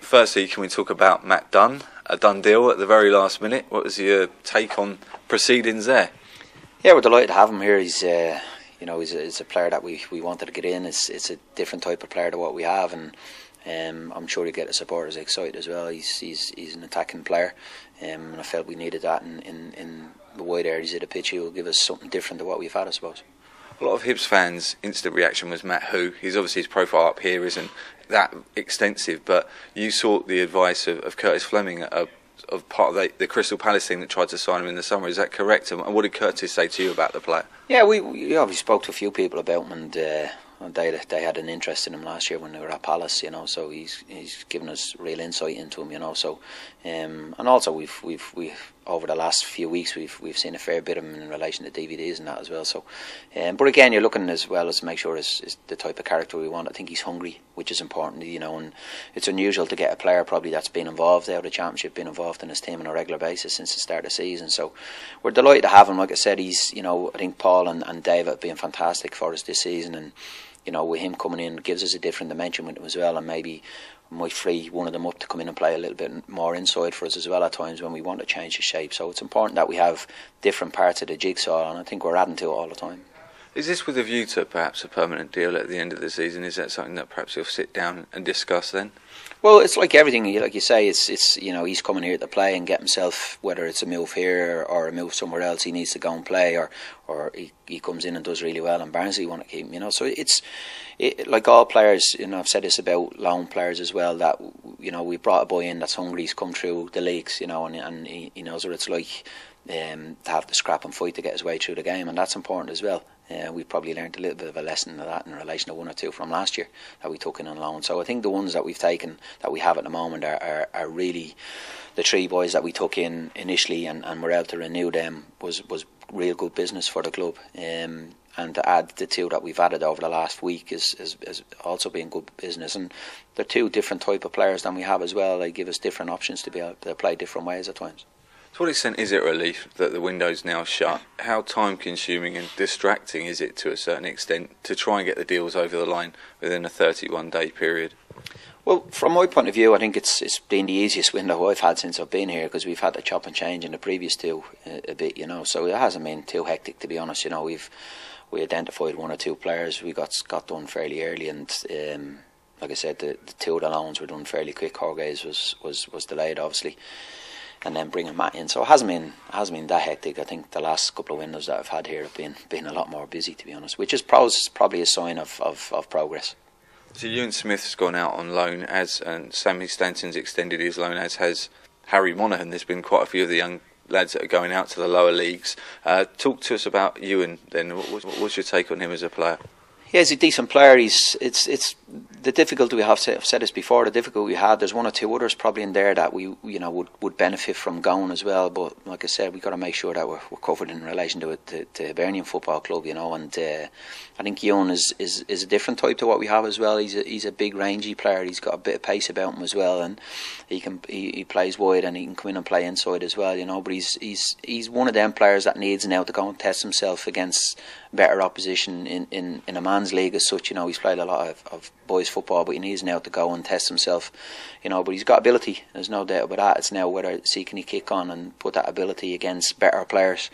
Firstly, can we talk about Matt Dunn? A done deal at the very last minute. What was your take on proceedings there? Yeah, we're delighted to have him here. He's he's a player that we wanted to get in. It's a different type of player to what we have, and I'm sure he'll get the supporters excited as well. He's an attacking player, and I felt we needed that in the wide areas of the pitch. He will give us something different to what we've had, I suppose. A lot of Hibs fans' instant reaction was Matt who. He's obviously, his profile up here isn't that extensive, but you sought the advice of Curtis Fleming, of part of the Crystal Palace team that tried to sign him in the summer. Is that correct? And what did Curtis say to you about the player? Yeah, we spoke to a few people about him, and they had an interest in him last year when they were at Palace, so he's given us real insight into him, so and also we've over the last few weeks we've seen a fair bit of him in relation to DVDs and that as well. So, but again, you're looking as well as to make sure is the type of character we want. I think he's hungry, which is important, and it's unusual to get a player probably that's been involved out of the Championship, been involved in his team on a regular basis since the start of the season. So we're delighted to have him. Like I said, he's I think Paul and David have been fantastic for us this season, and with him coming in, gives us a different dimension with him as well, and maybe might free one of them up to come in and play a little bit more inside for us as well at times when we want to change the shape. So it's important that we have different parts of the jigsaw, and I think we're adding to it all the time. Is this with a view to perhaps a permanent deal at the end of the season? Is that something that perhaps you'll sit down and discuss then? Well, it's like everything, like you say, it's he's coming here to play and get himself, whether it's a move here or a move somewhere else, he needs to go and play, or he comes in and does really well, and Barnsley want to keep him, so it's like all players, I've said this about loan players as well, that we brought a boy in that's hungry, he's come through the leagues, and he knows what it's like to have to scrap and fight to get his way through the game, and that's important as well. We've probably learned a little bit of a lesson of that in relation to one or two from last year that we took in on loan. So I think the ones that we've taken, that we have at the moment, are really the three boys that we took in initially, and we're able to renew them was real good business for the club. And to add the two that we've added over the last week has also been good business. And they're two different type of players than we have as well. They give us different options to be able to play different ways at times. To what extent is it a relief that the window's now shut? How time-consuming and distracting is it to a certain extent to try and get the deals over the line within a 31-day period? Well, from my point of view, I think it's been the easiest window I've had since I've been here, because we've had to chop and change in the previous two a bit, so it hasn't been too hectic, to be honest. We identified one or two players we got done fairly early, and like I said, the two of the loans were done fairly quick. Jorge's was delayed, obviously, and then bringing Matt in. So it hasn't been that hectic. I think the last couple of windows that I've had here have been a lot more busy, to be honest, which is probably a sign of progress. So Ewan Smith's gone out on loan, and Sammy Stanton's extended his loan, as has Harry Monaghan. There's been quite a few of the young lads that are going out to the lower leagues. Talk to us about Ewan then. What's your take on him as a player? Yeah, he's a decent player. It's the difficulty we have. I've said this before. The difficulty we had. There's one or two others probably in there that we would benefit from going as well. But like I said, we got to make sure that we're covered in relation to Hibernian Football Club. And I think Ewan is a different type to what we have as well. He's a big rangy player. He's got a bit of pace about him as well, and he plays wide and he can come in and play inside as well. But he's one of them players that needs now to go and test himself against better opposition in a man's league as such. He's played a lot of boys football, but he needs now to go and test himself. But he's got ability, there's no doubt about that. It's now whether can he kick on and put that ability against better players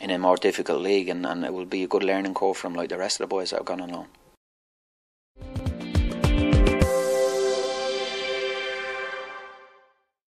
in a more difficult league, and it will be a good learning curve for him, like the rest of the boys that have gone on loan.